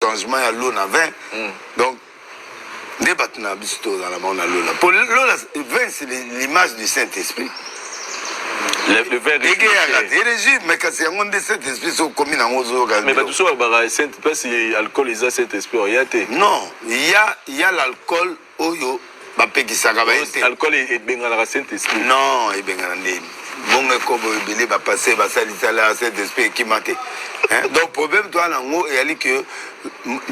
changement à l'eau na 20. Donc des batna bisto dans la main à l'eau là. Pour l'eau 20 c'est l'image du Saint-Esprit. Le verre mais quand c'est un de Saint-Esprit sont commis dans aux mais tout ça bah Saint parce que alcool les Saint-Esprit non, il y a l'alcool oyo ba pekisaka ba été. Alcool est bengala Saint-Esprit. Non, et bengala bon comme belé va passer va saliter là Saint-Esprit qui maté. Donc problème toi là ngo et que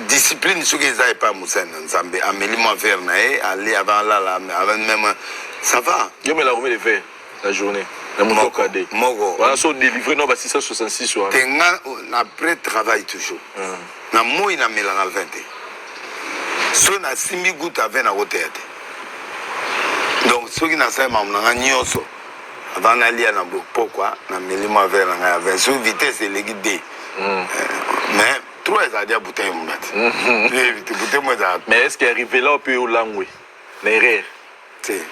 discipline ce que ça est pas Moussa Nzambe améliorement faire na aller avant là avant même ça va. Yo me la remet les verres la journée. La moto cadet. Voilà, sont délivrés non, 666 sur après travail toujours. Na moi na melanga 20. So na simi goutte à 20 na hôtel. Donc ceux qui na ça maman na nyoso. Avant d'aller à Nambo, pourquoi na melima vers na 20 sur vitesse et les guider. Mais trois ça déjà bouteille mon gars. Bouteille moi ça. Mais est-ce qu'il arrive là au peu au langue? L'erreur. C'est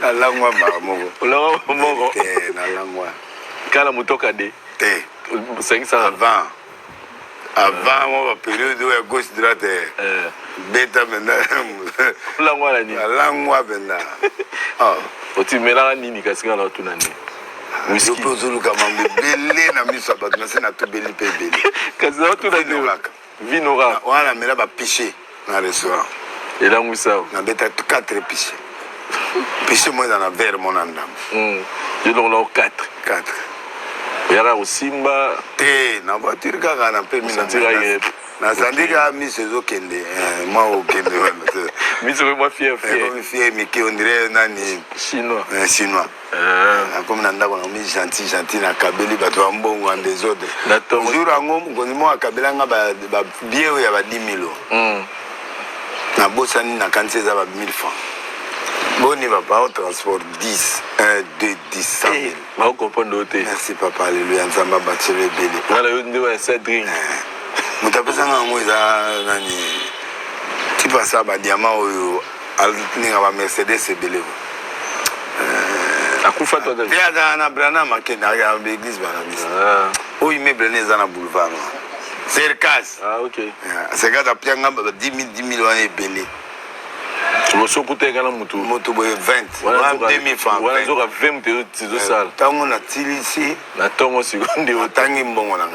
la langue la langue quand la moto cadet 500 avant moi période où gauche droite bêta maintenant la langue maintenant oh tu mets là nini kasi ngala tout nani whisky je peux zulu kama belé na miso ba na c'est na tout belé belé kasi tout nani vinora voilà mais là ba piché dans restaurant et là moussa na bêta 4 piché piché moi dans la verre mon andam je l'ai 4 yara osimba te na voiture kaka na pe mina na sandika mi sezo kende moi au kende mi sezo moi fier mi qui on dirait nani chinois comme na ndako na mi gentil na kabeli bato ambongo en des autres jour ango ngoni mo akabela nga ba bien ya ba 10 000 na bosani na kanse za ba 1000 francs. Bon, il va pas au transport 10, 1, 2, 10, 100 000. Merci papa, alléluia, Nzamba Bachele Bélé. Tu passes à Diamant ou à Mercedes et Bélé. À Koufa, toi, il y a un Abraham qui est à l'église. Oh, il met Brené dans le boulevard. C'est le cas. Ah, ok. C'est quand tu as 10 000 et Bélé. Je me suis coûté à la moto. Moto 20. 2000 francs. Voilà, je vais 20 de salle. Tant on a tiré ici. La tombe aussi. Tangi bon on a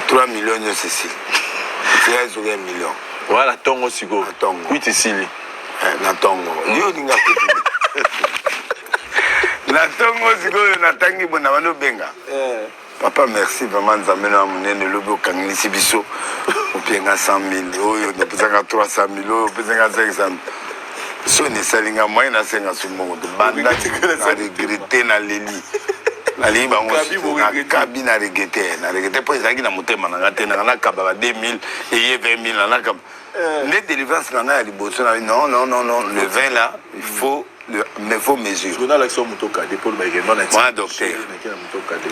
3 millions de Cécile. C'est 1 million. Voilà, tombe aussi go. Tongo. Oui, Cécile. Na tongo. Yo dinga ko. Na tongo aussi go na tangi bon na bano benga. Papa merci vraiment Nzambe na munene lobo kangisi biso. Openga 100 000 oyo ne pesanga 300 000 oyo pesanga 500 000 so ne salinga moyen na senga sumo de banda na regretter na leli na li bango na kabi na regretter po ezaki na motema na ngate na kaba 2000 et 20 000 na kaba ne délivrance na na liboso na non le vin là il faut mais faut mesure. On a l'action motoka pour le non moi docteur.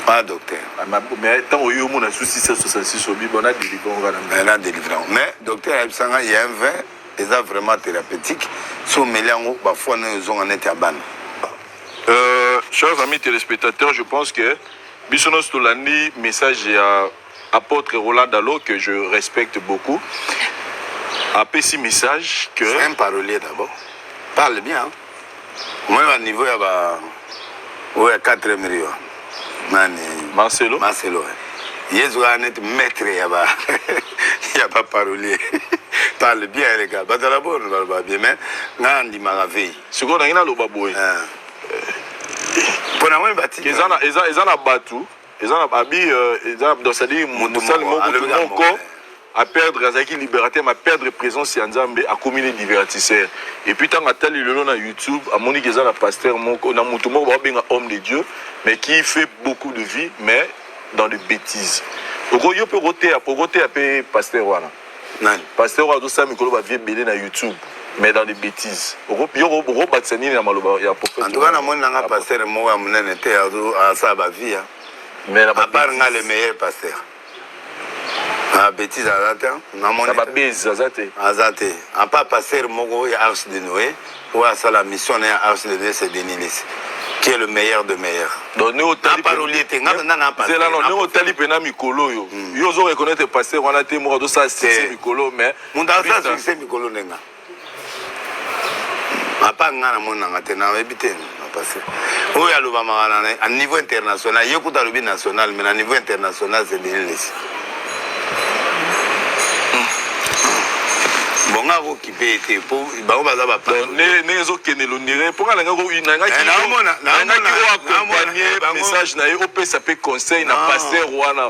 Pas docteur. Mais tant au yo mon a souci 66 au bi on a délivré on a délivré. Mais docteur Absanga il y a un vin est vraiment thérapeutique. Si on mêle en parfois nous on en est à ban. Chers amis téléspectateurs, je pense que Bissonos Tolani message à apôtre Roland Dalo que je respecte beaucoup. A petit message que c'est un parolier d'abord. Parle bien. Hein? Moi, au niveau, il y a 4 millions. Marcelo. Il y a un maître, il n'y a pas parolier. Parle bien, les gars. Mais d'abord, on parle bien. Mais, on dit ma veille. Ce qu'on a, il y a le baboué. Pour la moindre bâtie. Ils ont un bateau. Ils ont un babi. Ils ont un c'est-à-dire, mon corps. À perdre Razaki Libérateur, à perdre présence en Nzambe, à communier divertisseurs. Et puis, tant que le long sur YouTube, à mon église, la pasteur, on a un homme de Dieu, mais qui fait beaucoup de vie, mais dans des bêtises. Donc, il peut roter à pasteur. Pasteur, on a ça, mais on va vivre sur YouTube, mais dans des bêtises. En tout cas, je suis pasteur, moi, à ça, ma vie. Mais à part le meilleur pasteur. Ah, bêtise azate na moni ba bêtise azate en pas passer mogo ya Arche de Noé ou à ça la mission ya Arche de Noé c'est Denis qui est le meilleur de meilleur. Donc nous na parolier te nga na pas. C'est là non nous tali pena mikolo yo. Yo zo reconnaître passer on a té mo do ça c'est mikolo mais mon dans ça c'est mikolo nenga. Papa nga na mona nga te na ebite na passer. O ya loba magana à niveau international, yekuta lobi national mais à niveau international c'est bien laissé. Bonga ko kipete po ba ba za ba pa ne zo kenelo nire pour nga ko ina nga ki accompagner message na yo pesa pe conseil na pasteur wana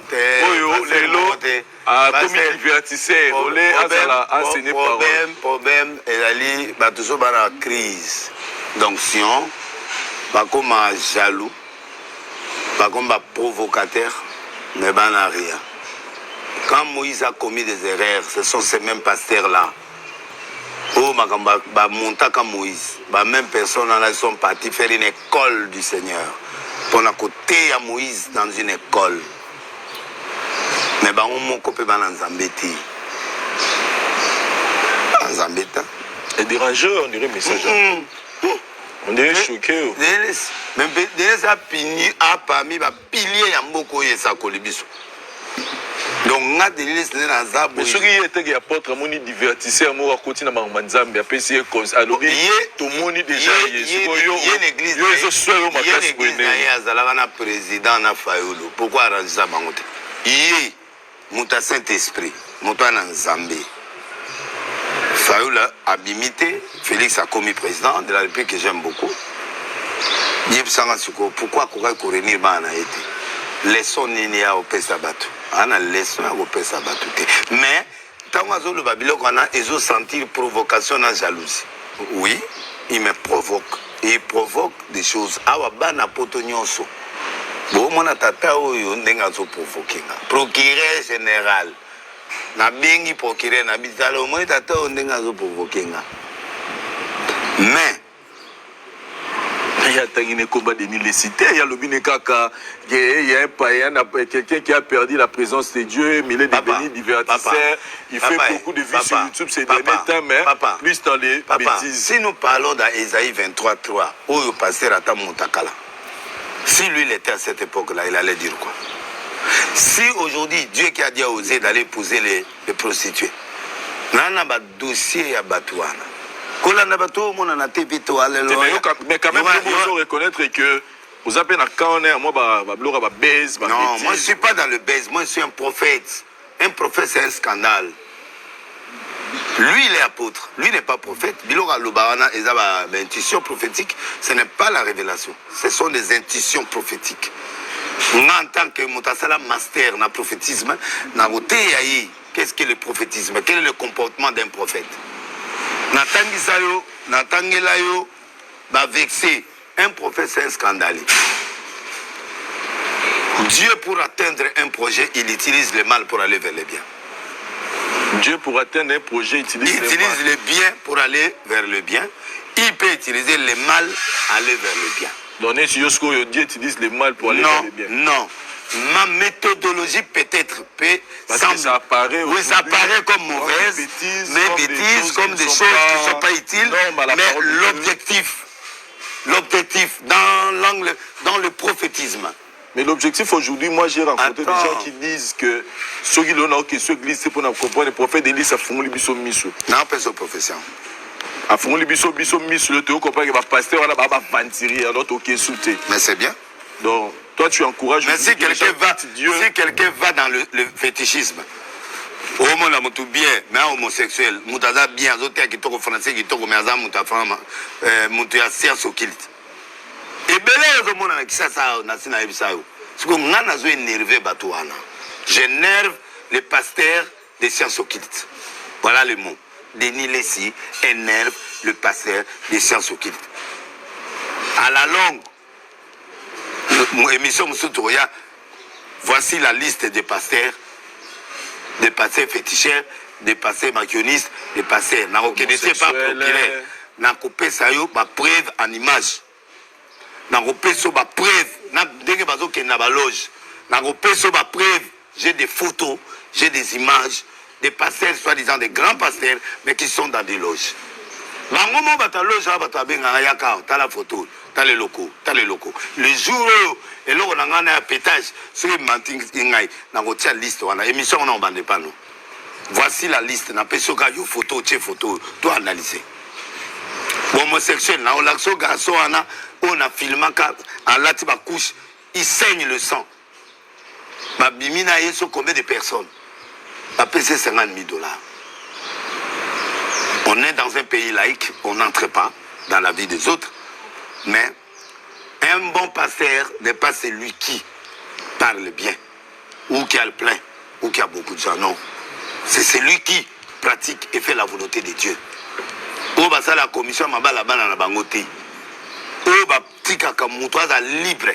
oyo lelo a comme divertisseur olé azala enseigner parole problème elali ba toujours ba na crise d'onction ba comme jaloux ba comme ba provocateur mais ba na rien. Quand Moïse a commis des erreurs, ce sont ces mêmes pasteurs là. Oh, ma monta comme Moïse. Ma même personne là, ils sont partis faire une école du Seigneur. Pour la côté à Moïse dans une école. Mais bah on m'a coupé dans Zambéti. En Zambéta. Et dérangeur, on dirait message. On dirait choqué. Même des ça pini a parmi ba pilier ya mboko yesa kolibiso. Donc nga délice na za bo. Ce qui était que apôtre moni divertisseur mo à côté na manzambe apesi cause alobi tout moni déjà l'église yo zo soyo makasi bone ya zalaka na président na Fayulu. Pourquoi arranger ça bangote? Yé muta Saint-Esprit, muta na Nzambe. Fayulu a imité, Félix a commis président de la République que j'aime beaucoup. Pourquoi courir bana été? Laissons nini ya opesa batu. Ana leçon à opesa batu. Mais tant que le Babylone on a ils ont senti provocation et jalousie. Oui, il me provoque. Il provoque des choses. Awa bana poto nyonso. Bo mona tata oyo ndenga zo provoquer. Procureur général. Na bengi procureur na bitalo mo tata oyo ndenga zo provoquer. Mais il y a un combat de l'illicité, il y a le Binekaka, il y a un païen, quelqu'un qui a perdu la présence de Dieu, mais il est devenu divertisseur. Il fait beaucoup de vues sur YouTube ces derniers temps, mais plus dans les bêtises. Si nous parlons d'Ésaïe 23:3, où le pasteur Ata Montakala, si lui il était à cette époque-là, il allait dire quoi? Si aujourd'hui, Dieu qui a dit à Osée d'aller épouser les prostituées, il y a un dossier à Batouana. Mais quand même, il faut reconnaître que vous avez quand on est moi baise. Non, moi je ne suis pas dans le baise, moi je suis un prophète. Un prophète c'est un scandale. Lui il est apôtre, lui n'est pas prophète. Bilora Lobana et intuition prophétique, ce n'est pas la révélation, ce sont des intuitions prophétiques. Moi en tant que Moutassala master dans le prophétisme, qu'est-ce que le prophétisme? Quel est le comportement d'un prophète? Natangelayo va vexer. Un prophète, c'est un scandale. Dieu, pour atteindre un projet, il utilise le mal pour aller vers le bien. Dieu, pour atteindre un projet, utilise le bien pour aller vers le bien. Il peut utiliser le mal pour aller vers le bien. Donc, Dieu utilise le mal pour aller vers le bien. Non. Ma méthodologie peut-être ça apparaît, oui, ça apparaît comme mauvaise, mais bêtises, comme des choses qui ne sont pas utiles. Mais l'objectif dans le prophétisme. Mais l'objectif aujourd'hui, moi j'ai rencontré des gens qui disent que ceux qui l'ont que ceux qui c'est pour comprendre le prophète Élie ça font les bisous miso. Non, pas cette profession. A font les bisous miso le théo comprendre que va pasteur on a pas ventiri alors OK souté. Mais c'est bien. Donc toi tu encourages. Mais si quelqu'un va dans le fétichisme, au monde a tout bien, mais homosexuel, mutaza bien, autres qui sont français, qui sont mais azam mutafama, mutia science occulte. Et belé au monde qui ça nasina ebisao. Ce qu'on a nazo énervé batouana. J'énerve les pasteurs des sciences occultes. Voilà le mot. Denis Lessi énerve le pasteur des sciences occultes. À la longue, émission Moussoutoria, voici la liste des pasteurs féticheurs, des pasteurs maquillonistes, des pasteurs. N'a aucun pas procuré. N'a coupé ça yo, ma preuve en image. N'a coupé ça ma preuve. N'a dégué bazo qui n'a pas loge. N'a coupé ça ma preuve. J'ai des photos, j'ai des images, des pasteurs, soi-disant des grands pasteurs, mais qui sont dans des loges. Bangomo bata loge, bata benga yaka, t'as la photo. T'as les locaux. Le jour où on a un pétage, sur les mantines, on a une liste. On a une émission, on a pas nous. Voici la liste. On a une photo, tout analyser. Homosexuel, on a filmé à la couche, il saigne le sang. Bimina, il y a combien de personnes? C'est 50 000 $. On est dans un pays laïque, on n'entre pas dans la vie des autres, mais un bon pasteur n'est pas celui qui parle bien, ou qui a le plein, ou qui a beaucoup de gens. Non, c'est celui qui pratique et fait la volonté de Dieu. La commission libre.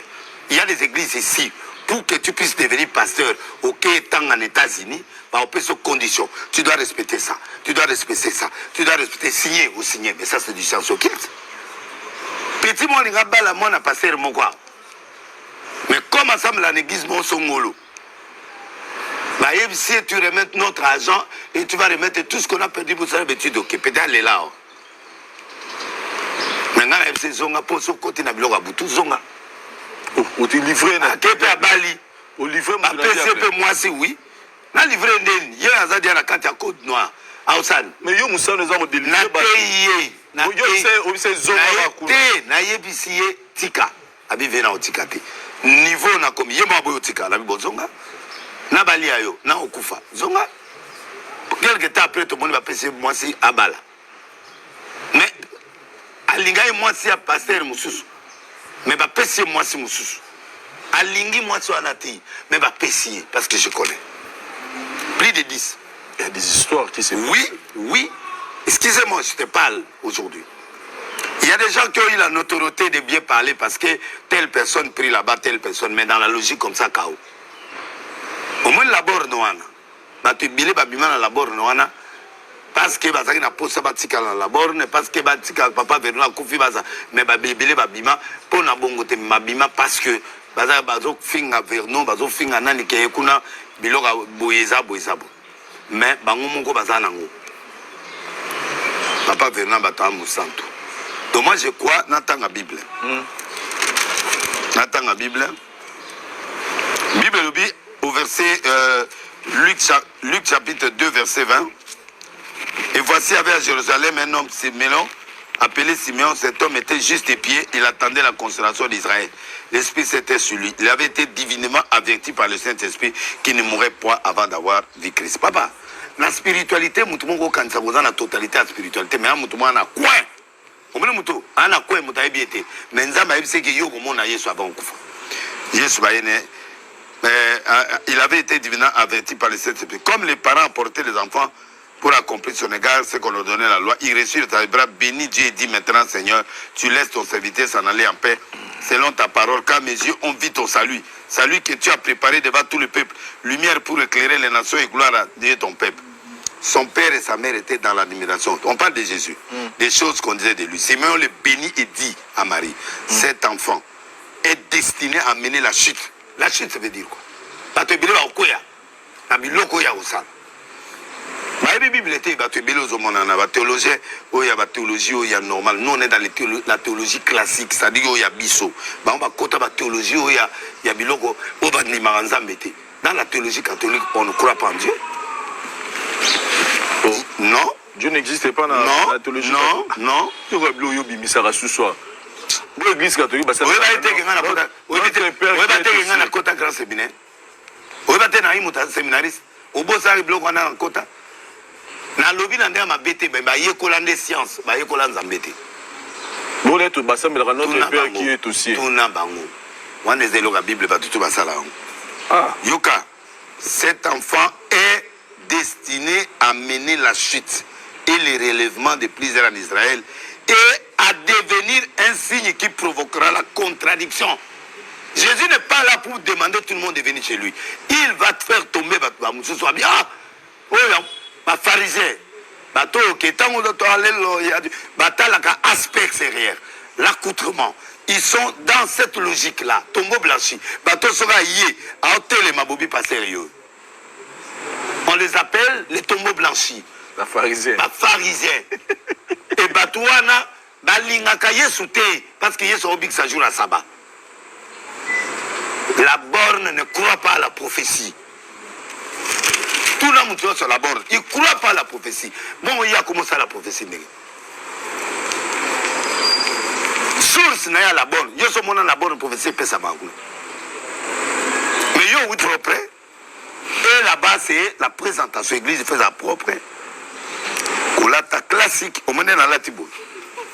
Il y a des églises ici. Pour que tu puisses devenir pasteur, ok, étant en États-Unis, on peut se condition. Tu dois respecter ça. Tu dois respecter ça. Tu dois respecter, signer ou signer. Mais ça, c'est du sens occulte. Petit moi, les gars, la moi, n'a pas serré mon quoi. Mais comme ensemble, l'église, mon son molo. Si tu remets notre argent et tu vas remettre tout ce qu'on a perdu pour ça, tu dois peut-être aller là. Maintenant, MC Zonga, pour ce côté, n'a pas de Zonga. Ou tu livré à Bali. Ou livré à PCP, moi, c'est oui. Na livré ndeni. Yo azadia na kati ya Côte Noire. Ausan. Mais yo musa nous avons délivré. Na paye. Na c'est zone na yebisiye tika. Abi vena otika te. Niveau na komi yema boyo tika la bozonga. Na bali ayo na okufa. Zonga. Quelque temps après tout le monde va passer moi si abala. Mais alingai moi si a pasteur mususu. Mais va passer moi si mususu. Alingi moi si anati. Mais va passer parce que je connais. Plus de 10. Il y a des histoires qui se... Oui. Excusez-moi, je te parle aujourd'hui. Il y a des gens qui ont eu la notoriété de bien parler parce que telle personne prie là-bas, telle personne, mais dans la logique comme ça, KO. Au moins, la borne noana. Tu billes babima dans la borne noana parce que tu as posé batika dans la borne, parce que batika papa verra koufi baza, mais billes babima pour na bongote babima parce que baza bazo finga verno, bazo finga nani ke kuna biloka boyeza. Mais bango moko baza nango. Papa Vernon Bata Moussanto. Donc moi je crois dans la Bible. Dans la Bible. Bible au verset Luc chapitre 2 verset 20. Et voici avait à Jérusalem un homme Siméon appelé Siméon. Cet homme était juste et pied. Il attendait la consolation d'Israël. L'Esprit s'était sur lui. Il avait été divinement averti par le Saint-Esprit qu'il ne mourrait point avant d'avoir vu Christ. Papa, la spiritualité, quand on a la totalité de la spiritualité, mais on a quoi? On a quoi? Mais il avait été divinement averti par le Saint-Esprit. Comme les parents apportaient les enfants pour accomplir son égard, ce qu'on leur donnait la loi, il reçut dans les bras, béni Dieu et dit maintenant, Seigneur, tu laisses ton serviteur s'en aller en paix, selon ta parole, car mes yeux ont vu ton salut, salut que tu as préparé devant tout le peuple, lumière pour éclairer les nations et gloire à Dieu ton peuple. Son père et sa mère étaient dans l'admiration. On parle de Jésus, des choses qu'on disait de lui. Simeon le bénit et dit à Marie, cet enfant est destiné à mener la chute. La chute, ça veut dire quoi? La Bible était théologien, il y a théologie, il y a normal. Nous, on est dans la théologie classique, c'est-à-dire il y a biso. On va côté la théologie, il y a biloko, dans la théologie catholique, on ne croit pas en Dieu. Non. Dieu n'existe pas dans la théologie. Non. Tu vois, ce soir. L'église catholique, ça va être un grand séminaire. On va être un séminariste. Au beau ça, il bloque en quota. Na lobby na ndema bete ba yekolande science ba yekolande zambete bon être basa mais notre père qui est aussi tuna bango wana zelo la Bible ba tutu basala yoka cet enfant est destiné à mener la chute et le relèvement de plusieurs en Israël et à devenir un signe qui provoquera la contradiction. Jésus n'est pas là pour demander tout le monde de venir chez lui. Il va te faire tomber ce soit bien. Les pharisiens, aspect extérieur, l'accoutrement, ils sont dans cette logique-là. Tombeau blanchi, on les appelle les tombeaux blanchis. La pharisien. Et Batouana, balingaka Yesu te parce que Yesu obik sa jour à sabbat. La borne ne croit pas à la prophétie. Tout le monde sur la borne, il ne croit pas à la prophétie. Bon, il y a commencé à la prophétie. Source n'a pas la borne. Yo so mona la borne prophétie pesa magou. Mais yo oui trop près. Et là-bas c'est la présentation église fait sa propre. Kolata classique au monde dans la tibo.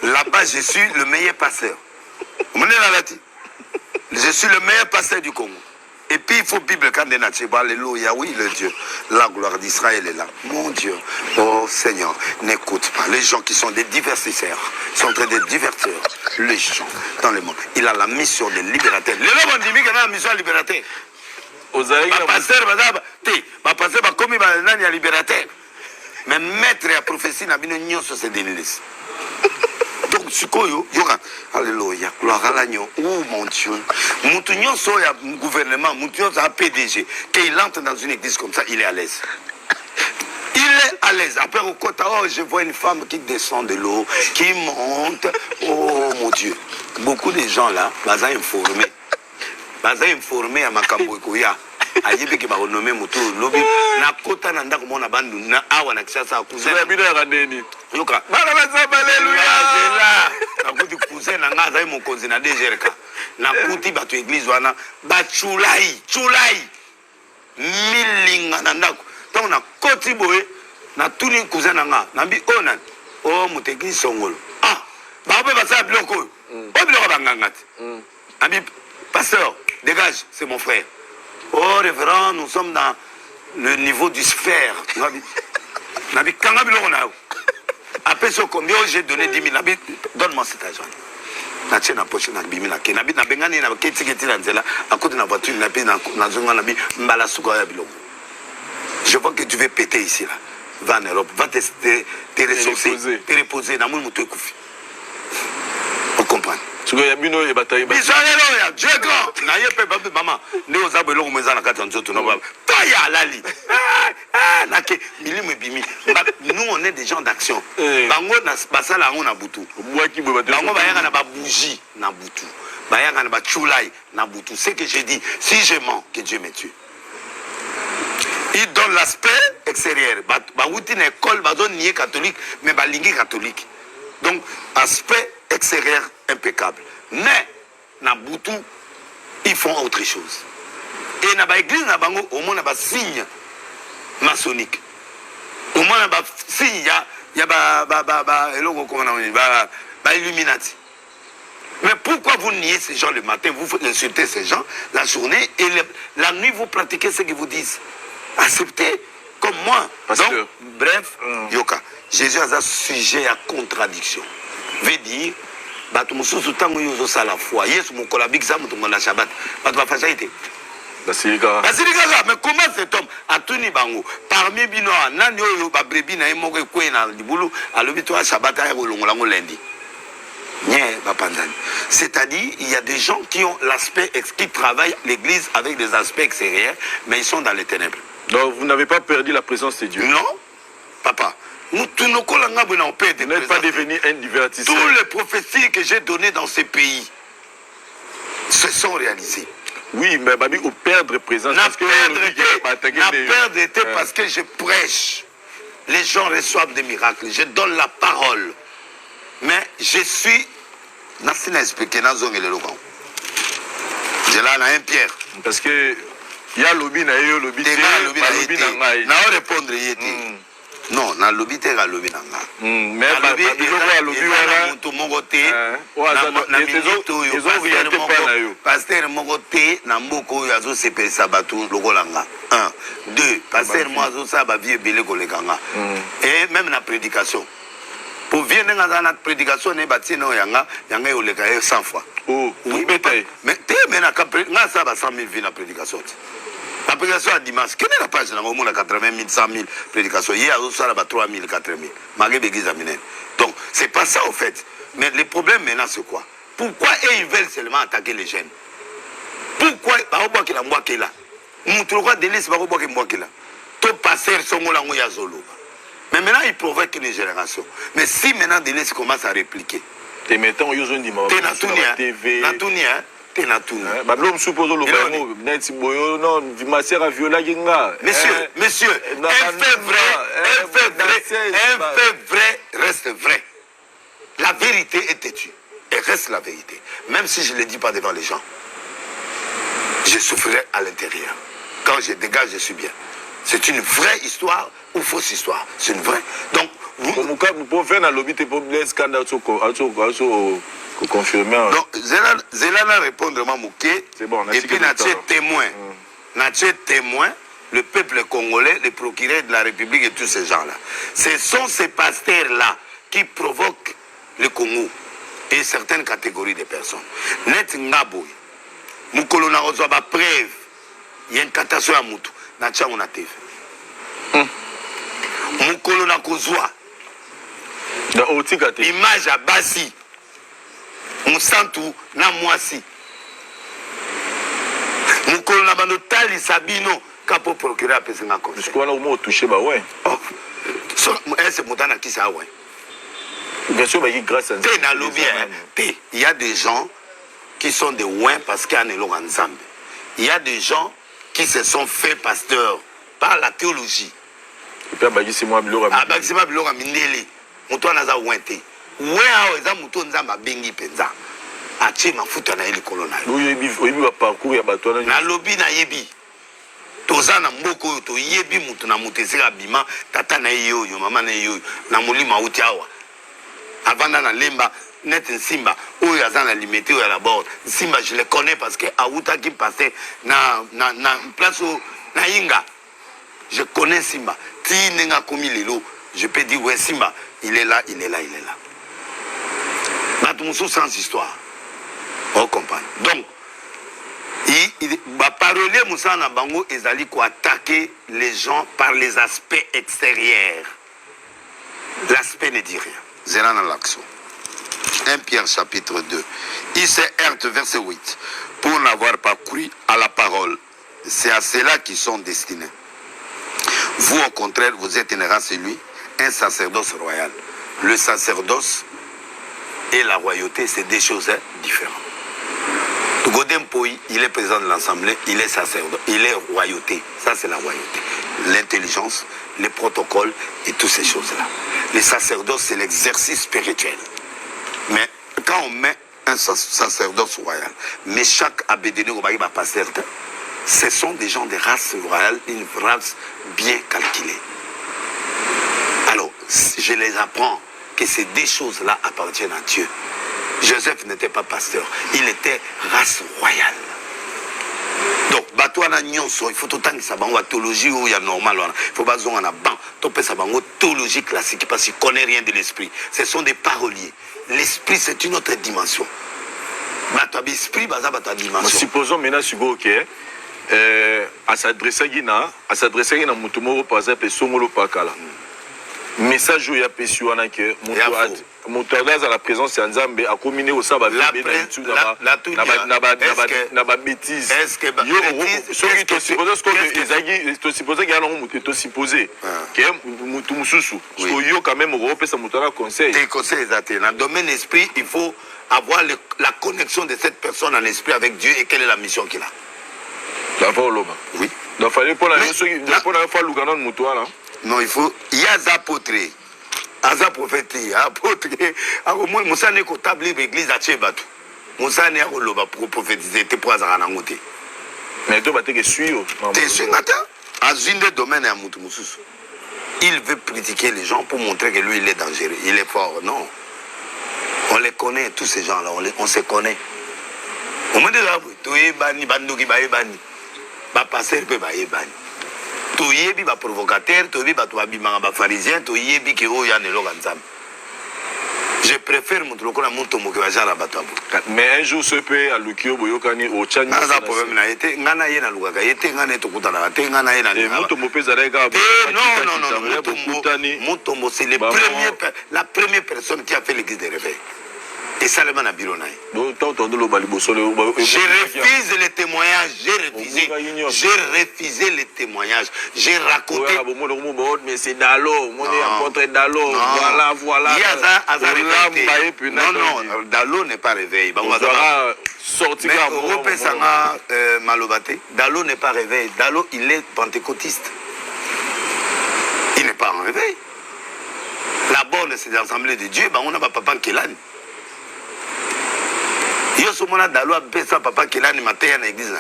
Là-bas je suis le meilleur pasteur. Au monde dans la tibo. Je suis le meilleur pasteur du Congo. Et puis il faut Bible quand on a alléluia, oui le Dieu. La gloire d'Israël est là. Mon Dieu, oh Seigneur, n'écoute pas. Les gens qui sont des divertisseurs sont en train de divertir les gens dans le monde. Il a la mission de libérateur. Les gens ont dit qu'il a la mission de libérateur. Ma pasteur, ma pasteur, ma commis, ma libérateur. Mais maître et la prophétie n'a pas de sur ces délices. Donc, alléluia, gloire à l'agneau. Oh mon Dieu. Moutounion soit un gouvernement, Moutounion soit un PDG. Qu'il entre dans une église comme ça, il est à l'aise. Il est à l'aise. Après, au côté, oh, je vois une femme qui descend de l'eau, qui monte. Oh mon Dieu. Beaucoup de gens là, ils sont informés à Makambo Ekoya. Ayebi ki ba renommé moto lobi na kota na ndako mona bandu na awa na kishasa cousin na bino ya ndeni yoka bana bazaba haleluya zela na kuti cousin na ngaza mo konzi na DGRK na kuti bato église wana ba chulai milinga na ndako donc na koti boye na tuni cousin na nga na bi onan o moto église songolo ah ba be basa biloko o biloko bangangati abi pasteur dégage c'est mon frère. Oh, révérend, nous sommes dans le niveau du sphère. Après ce combien j'ai donné 10 000, donne-moi cet argent. Je vois que tu veux péter ici. Là. Va en Europe, va te ressourcer, te reposer. On comprend. Dieu est grand. Maman, nous on est des gens d'action. C'est que j'ai dit, si je mens, que Dieu me tue. Il donne l'aspect extérieur. École, catholique, mais catholique. Donc, aspect extérieur impeccable. Mais, na Boutou, ils font autre chose. Et dans l'église, au moins, il y a un signe maçonnique. Au moins, il y a un signe, il y a un Illuminati. Mais pourquoi vous niez ces gens le matin, vous insultez ces gens la journée et la nuit, vous pratiquez ce qu'ils vous disent? Acceptez comme moi. Donc, bref, Yoka, Jésus a un sujet à contradiction. Veut dire, mais comment cet homme a tenu bango parmi bino nani oyo ba brebi na emoko ekwe na libulu alobi to Shabbat ya kolongola lundi. C'est-à-dire, il y a des gens qui ont l'aspect, qui travaillent l'église avec des aspects extérieurs, mais ils sont dans les ténèbres. Donc vous n'avez pas perdu la présence de Dieu? Non, papa. Nous n'êtes pas devenu un divertisseur. Toutes les prophéties que j'ai données dans ces pays se sont réalisées. Oui, mais Babi, au perdre présence. N'a perdre été parce que je prêche. Les gens reçoivent des miracles. Je donne la parole. Mais je suis. Je l'ai expliqué dans zone le local. J'ai là un pierre. Parce que il y a lobby na yo lobby. Na répondre non, na lobby te ga lobby na nga. Mais ba biloko ya lobby wana mutu moko te. Na minito yo. Pasteur moko te na mboko oyo azo sepelisa bato lokola nga. 1 2 pasteur mo azo sa ba vie belé koleka nga. Et même na prédication. Pour venir dans la prédication, ne bâti no yanga yo leka 100 fois. Oh, oui, mais te mena ka nga sa ba 100 000 vues na prédication. La prédication à dimanche, quelle est la page? Au moins 80 000, 100 000 prédications. Hier, il y a 3 000, 4 000. Donc, ce n'est pas ça, au fait. Mais le problème maintenant, c'est quoi? Pourquoi ils veulent seulement attaquer les jeunes? Pourquoi? Mais maintenant, ils provoquent une génération. Mais si maintenant, Délice commence à répliquer, te mettons yo zondi ma TV te na tuni ba blom suppose lo ba mo net boyo non ma sœur a violé ginga monsieur un fait vrai reste vrai. La vérité est têtue et reste la vérité, même si je ne le dis pas devant les gens. Je souffrirai à l'intérieur. Quand je dégage, je suis bien. C'est une vraie histoire ou fausse histoire. C'est une vraie. Donc, vous pouvez faire un lobby pour les scandales confirmer. Donc, Zélana répondre à Mouké. C'est bon, et puis, Natché témoin. Natché témoin, le peuple congolais, le procureur de la République et tous ces gens-là. Ce sont ces pasteurs-là qui provoquent le Congo et certaines catégories de personnes. Net Ngaboui. Mukolo na ozwa ba preuve. Il y a une catastrophe à Moutou. Natcha on a TV. Mukolo na kozwa. Image à Bassi. Musantu na Mwasi. Mukolo na bando tali Sabino kapo procureur a pesé ma cause. Jusqu'où on a au moins touché bah ouais. Oh. C'est Moutana qui ça ouais. Bien sûr, mais grâce à il y a des gens qui sont des ouins parce qu'il y a un élan ensemble. Il y a des gens qui se sont faits pasteurs par la théologie. Et puis, c'est moi, c'est moi, Bilora Mindeli. Mouton n'a pas ouinté. Ouin, a mouton n'a pas bengi penza. A tché ma fouta na eli colonel. Oui, il va parcours, il y a bâton. Na lobby na yebi. Toza na mboko to yebi mouton na moutese abima. Tata na yo, maman na yo. Na mouli ma utiawa. Avant dans la lemba, net Simba, où il y a la limité, où il y a la bord. Simba, je le connais parce que Aouta qui passait na place où na Inga. Je connais Simba. Si Nenga commis les lots, je peux dire, ouais, Simba, il est là, il est là, il est là. Batumuso sans histoire. On comprend. Donc, il va parler Moussa Nabango et Zali pour attaquer les gens par les aspects extérieurs. L'aspect ne dit rien. Zélana l'action. 1 Pierre chapitre 2. Il se heurte verset 8. Pour n'avoir pas cru à la parole. C'est à cela qu'ils sont destinés. Vous au contraire, vous êtes une race élue, un sacerdoce royal. Le sacerdoce et la royauté, c'est deux choses différentes. Godem Poï, il est président de l'Assemblée, il est sacerdoce, il est royauté. Ça c'est la royauté. L'intelligence, les protocoles et toutes ces choses-là. Les sacerdoces, c'est l'exercice spirituel. Mais quand on met un sacerdoce royal, mais chaque abédéné au Baïba pasteur, ce sont des gens de race royale, une race bien calculée. Alors, je les apprends que ces deux choses-là appartiennent à Dieu. Joseph n'était pas pasteur, il était race royale. Donc, Batouana Nyonso, il faut tout le temps que ça la théologie où il y a normal. Il faut pas que ça bango théologie classique parce qu'il ne connaît rien de l'esprit. Ce sont des paroliers. L'esprit, c'est une autre dimension. Supposons maintenant, ok, à s'adresser à Moutoumoro, par exemple, et Somolo Pakala. Message où il y a Pessuana que Moutouadas à la présence de Nzambe a combiné au sabbat la bêtise. Est-ce que supposé qu'il y a un supposé que Moutoumoussousou, quand même, ça Moutouala conseil. Des conseils, dans le domaine esprit, il faut avoir la connexion de cette personne en esprit avec Dieu et quelle est la mission qu'il a. Oui. Donc, il fallait pour la fois Louganon Moutouala. Non, il faut. Il y a des apôtres. Aza prophète, apôtre. Moussa n'est qu'au tablier de l'église à Tchébatou. Moussa n'est pas pour prophétiser, t'es pour Azaranangote. Mais tu vas te suivre. T'es sûr, attends. À une des domaines à Moutoumoussous. Il veut critiquer les gens pour montrer que lui, il est dangereux. Il est fort. Non. On les connaît, tous ces gens-là. On se connaît. On me dit là, tu es banni, bandoki, bani. Ba passer, peut ba bani. Tu yebi ba provocateur, tu yebi ba pharisien, tu yebi que oh ya ne l'organisme. Je préfère mon truc à mon tomo que va la bateau. Mais un jour ce peut à Lukio Boyokani au Tchani. Nasa problème na été, ngana yena lugaga, été ngana to kutana, té ngana yena. Et mon tomo pesalega. Non, mon tomo c'est la première personne qui a fait l'église des réveils. Et ça, le manabirona. Je refuse les témoignages. J'ai refusé les témoignages. J'ai raconté. Mais c'est Dalo. Voilà. Non, Dalo n'est pas réveillé. Sorti Malobate. Dalo n'est pas réveillé. Dalo, il est pentecôtiste. Il n'est pas en réveil. La bonne, c'est l'Assemblée de Dieu. On a papa Kelani. Yo somona Dalo a pesa papa Kelani matin à l'église.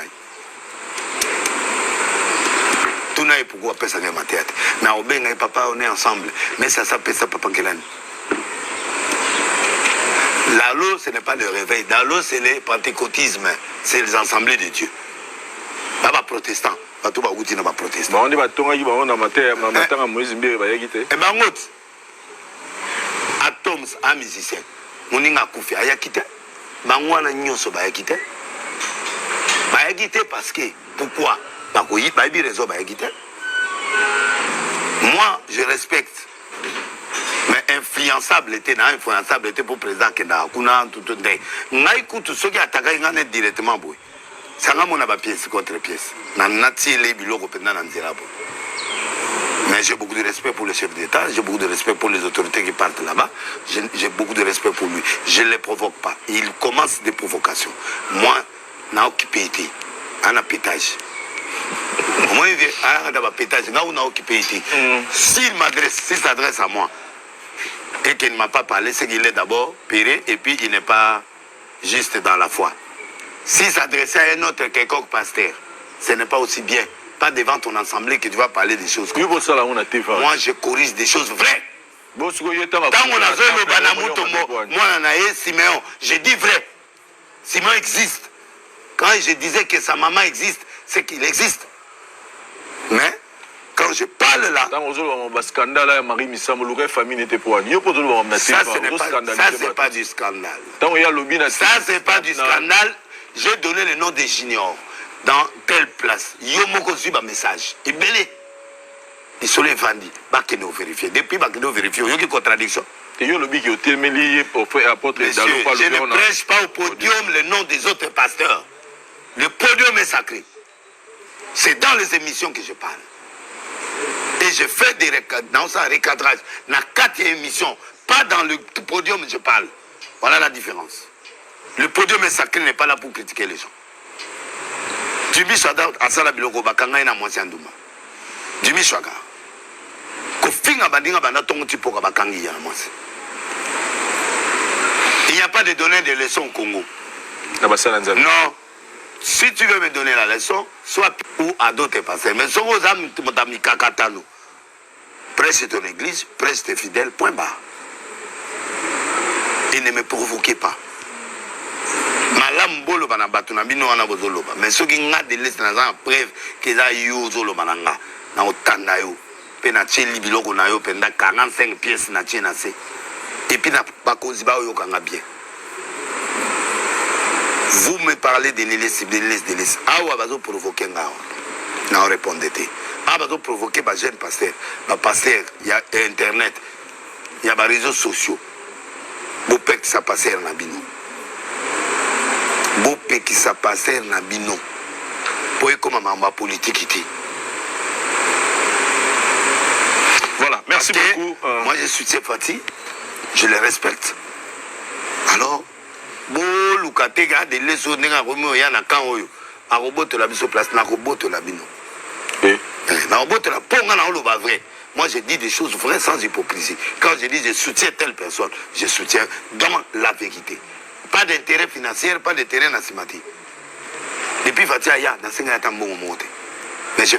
Tout n'a pas pourquoi pesa que matin. Mais au ben papa on est ensemble. Mais ça pesa papa Kelani. Dalo ce n'est pas le réveil. Dalo c'est le pentecôtisme. C'est les assemblées de Dieu. Pas protestant. Pas tout bagouti na pas protestant. On dit ba tonga ba on a matin à Moïse Mbé ba yekite. Et ben ngot. Atoms un musicien. Moninga kufi ayakite. Bangwana nyonso bayakite. Bayakite parce que pourquoi? Bakoyi babi raison bayakite. Moi je respecte. Mais influençable était pour président Kenda kuna tout ndé. Ngai kutu soki ataka ngane directement boy. Sanga mona ba pièce contre pièce. Na nati les biloko penda na nzira bo. Mais j'ai beaucoup de respect pour le chef d'État, j'ai beaucoup de respect pour les autorités qui partent là-bas, j'ai beaucoup de respect pour lui. Je ne les provoque pas. Il commence des provocations. Moi, je n'ai occupé été. Un pétage. Moi, je vais un pétage. Je occupé été. S'il s'adresse à moi et qu'il ne m'a pas parlé, c'est qu'il est d'abord péré et puis il n'est pas juste dans la foi. S'il s'adressait à un autre quelconque pasteur, ce n'est pas aussi bien. Pas devant ton assemblée que tu vas parler des choses. Moi, je corrige des choses vraies. Quand on a Siméon, je dis vrai. Siméon existe. Quand je disais que sa maman existe, c'est qu'il existe. Mais quand je parle là, ça, c'est pas du scandale. Ça, c'est pas du scandale. J'ai donné le nom des juniors. Dans telle place, yo moko suivi un message. Et belé. Ils sont les vendus. Bakeno vérifié. Depuis Bakeno vérifié, il y a une contradiction. Je ne prêche pas au podium le nom des autres pasteurs. Le podium est sacré. C'est dans les émissions que je parle. Et je fais des recadrages. Dans 4 émissions, pas dans le podium je parle. Voilà la différence. Le podium est sacré, n'est pas là pour critiquer les gens. Jimmy Swaga asala biloko bakanga na mwasi anduma. Jimmy Swaga. Ko finga bandinga banda tongo tipoka bakangi ya mwasi. Il n'y a pas de donner des leçons au Congo. Non. Si tu veux me donner la leçon, soit ou à d'autres pasteurs. Mais si vous avez kakatano, prêche ton église, prêche tes fidèles, point barre. Et ne me provoquez pas. Malam bolo bana batuna bino wana bozoloba mais soki nga de liste na za preuve que za yo zoloba na nga na otanda yo pe na cheli biloko na yo penda 45 pièces na chena se et puis na bakozi ba yo kanga bien. Vous me parlez de l'élève awa bazo provoquer nga na répondete awa bazo provoquer ba jeune pasteur il y a internet il y a ba réseaux sociaux bo pek sa pasteur na bino Bopé qui s'est passé na bino. Pour comme ma politique. Voilà, merci beaucoup. Moi je soutiens Fati, je le respecte. Alors, bon, Lukatega de leso nenga romo ya na kan oyo. A robot la biso place na robot la bino. Na robot la ponga na lo ba vrai. Moi je dis des choses vraies sans hypocrisie. Quand je dis je soutiens telle personne, je soutiens dans la vérité. Pas d'intérêt financier, pas d'intérêt nationalité. Depuis Fatia, il y a dans 5 ans, mais je